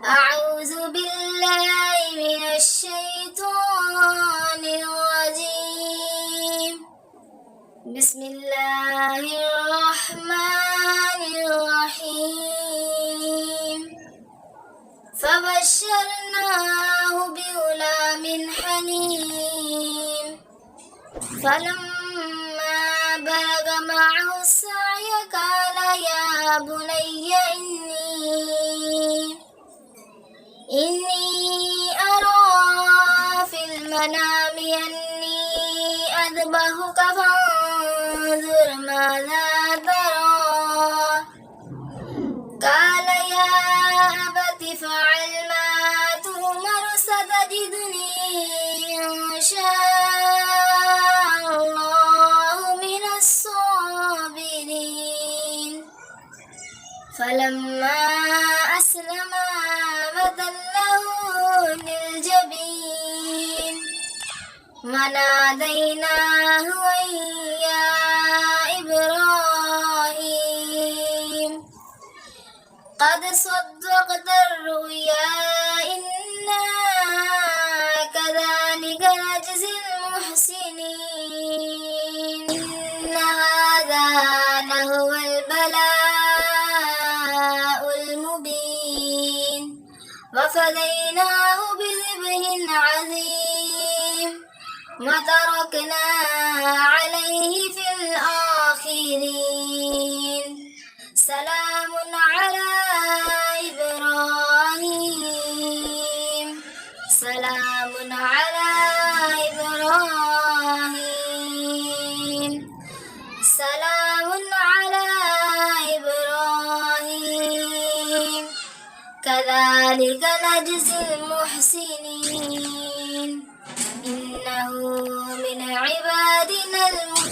أعوذ بالله من الشيطان الرجيم. بسم الله الرحمن الرحيم. فبشرناه بغلام حليم. فلما بلغ معه السعي قال يا بني إني أرى في المنام أني أذبحك فانظر ماذا ترى. قال يا أبت افعل ما تؤمر ستجدني إن شاء الله من الصابرين. فلما أسلما وتله للجبين وناديناه أن يا إبراهيم قد صدقت الرؤيا إنا كذلك نجزي المحسنين. إن هذا لهو البلاء المبين. وفديناه بذبح عظيم وتركنا عليه في الآخرين. سلام على إبراهيم. سلام على إبراهيم. سلام على إبراهيم. كذلك نجزي المحسنين. إنه من عبادنا المؤمنين.